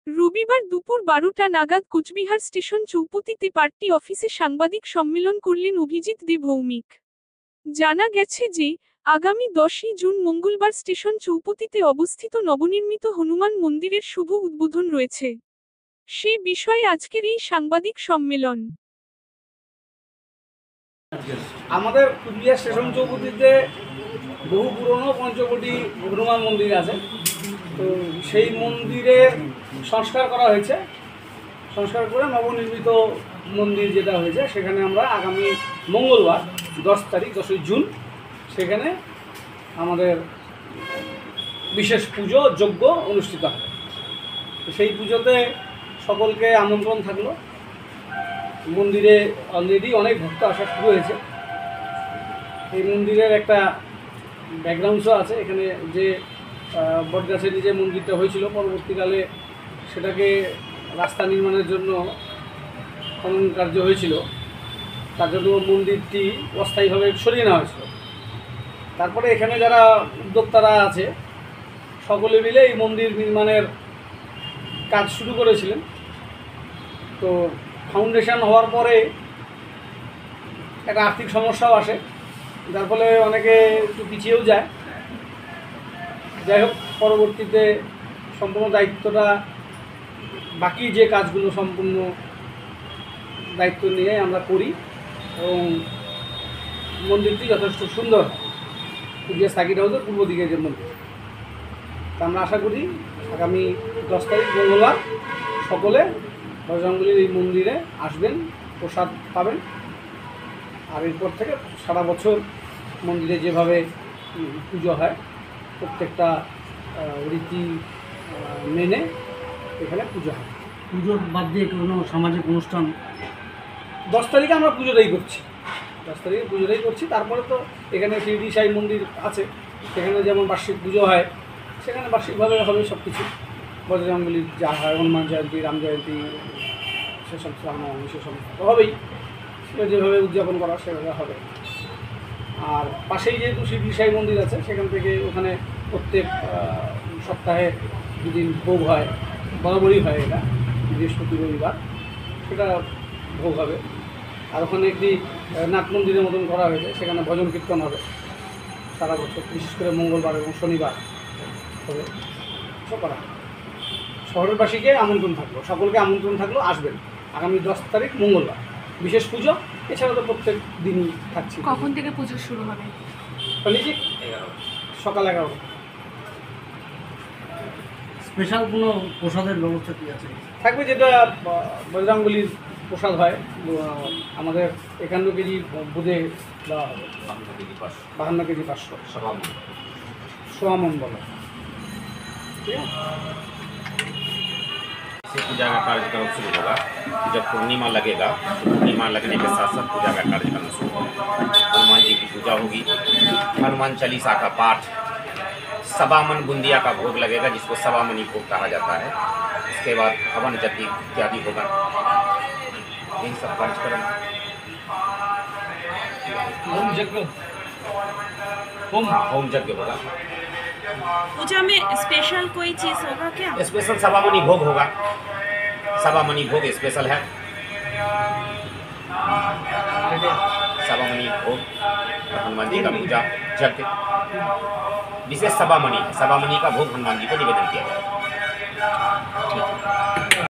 রবিবার দুপুর 12টা নাগাদ কোচবিহার স্টেশন চৌপতিতে পার্টি অফিসে সাংবাদিক সম্মেলন করলেন অভিজিৎ দে ভৌমিক। জানা গেছে যে, আগামী 10ই জুন মঙ্গলবার স্টেশন চৌপতিতে অবস্থিত নবনির্মিত হনুমান মন্দিরের শুভ উদ্বোধন রয়েছে। সে বিষয়ে আজকের এই সাংবাদিক সম্মেলন। আমাদের কোচবিহার স্টেশন চৌপতিতে বহু পুরনো পঞ্চবটি হনুমান মন্দির আছে। তো সেই মন্দিরের সংস্কার করা হয়েছে। সংস্কার করে নবনির্মিত মন্দির যেটা হয়েছে সেখানে আমরা আগামী মঙ্গলবার 10ই জুন সেখানে আমাদের বিশেষ পুজো যজ্ঞ অনুষ্ঠিত হবে। সেই পুজোতে সকলকে আমন্ত্রণ থাকলো। মন্দিরে অলরেডি অনেক ভক্ত আসা শুরু হয়েছে। এই মন্দিরের একটা ব্যাকগ্রাউন্ডসও আছে। এখানে যে বটগাছের যে মন্দিরটা হয়েছিল, পরবর্তীকালে সেটাকে রাস্তা নির্মাণের জন্য খনন কার্য হয়েছিল, তার জন্য মন্দিরটি অস্থায়ীভাবে সরিয়ে নেওয়া হয়েছিল। তারপরে এখানে যারা উদ্যোক্তারা আছে সকলে মিলে এই মন্দির নির্মাণের কাজ শুরু করেছিলেন। তো ফাউন্ডেশন হওয়ার পরে একটা আর্থিক সমস্যাও আসে, যার ফলে অনেকে একটু পিছিয়েও যায়। যাই হোক, পরবর্তীতে সম্পূর্ণ দায়িত্বটা, বাকি যে কাজগুলো সম্পূর্ণ দায়িত্ব নিয়ে আমরা করি এবং মন্দিরটি যথেষ্ট সুন্দর। কোচবিহার সার্কিট হাউসের পূর্ব দিকে যে মন্দির, তা আমরা আশা করি আগামী 10 তারিখ মঙ্গলবার সকলে বজরংবলীর এই মন্দিরে আসবেন, প্রসাদ পাবেন। আর এরপর থেকে সারা বছর মন্দিরে যেভাবে পুজো হয় প্রত্যেকটা রীতি মেনে এখানে পুজো হয়। পুজোর বাদ দিয়ে কোনো সামাজিক অনুষ্ঠান 10 তারিখে আমরা পুজোটাই করছি। 10 তারিখে পুজোটাই করছি। তারপরে তো এখানে শিরডি সাই মন্দির আছে, সেখানে যেমন বার্ষিক পুজো হয়, সেখানে বার্ষিকভাবে হবে সব কিছু। বজরংবলীর যা হয়, হনুমান জয়ন্তী, রাম জয়ন্তী, সেসব রামনবমী, সেসব তো হবেই। সেটা যেভাবে উদযাপন করা সেভাবে হবে। আর পাশেই যেহেতু শিরডি সাই মন্দির আছে, সেখান থেকে ওখানে প্রত্যেক সপ্তাহে দুদিন ভোগ হয়, বরাবরই হয়। এটা বৃহস্পতি রবিবার সেটা ভোগ হবে। আর ওখানে একটি নাট মন্দিরের মতন করা হয়েছে, সেখানে ভজন কীর্তন হবে সারা বছর, বিশেষ করে মঙ্গলবার এবং শনিবার হবে। সব করা হবে। শহরবাসীকে আমন্ত্রণ থাকলো, সকলকে আমন্ত্রণ থাকলো, আসবেন আগামী 10 তারিখ মঙ্গলবার বিশেষ পুজো। এছাড়া তো প্রত্যেক দিনই থাকছে। কখন থেকে পুজো শুরু হবে? ঠিক সকাল 11টা। স্পেশাল কোনো প্রসাদের ব্যবস্থা কি আছে? থাকবে, যেটা বজরংবলীর প্রসাদ হয়। আমাদের 51 কেজি বুধে দেওয়া হবে। 52 কেজি 500 সোয়ামন বলা। ঠিক আছে। से पूजा का कार्यक्रम शुरू होगा। जब पूर्णिमा लगेगा तो पूर्णिमा लगने के साथ साथ पूजा का कार्यक्रम शुरू होगा। हनुमान जी की पूजा होगी, हनुमान चालीसा का पाठ, सबामन बुंदिया का भोग लगेगा, जिसको सबामनी भोग कहा जाता है। उसके बाद हवन यज्ञ इत्यादि होगा। यही सब कार्यक्रम। होम यज्ञ होगा। पूजा में स्पेशल कोई चीज़ होगा क्या? स्पेशल सबामनी भोग होगा। सबामनी भोग स्पेशल है। सबामनी भोग, हनुमान जी का पूजा यज्ञ, विशेष सबामनी का भोग हनुमान जी को निवेदन किया जाएगा।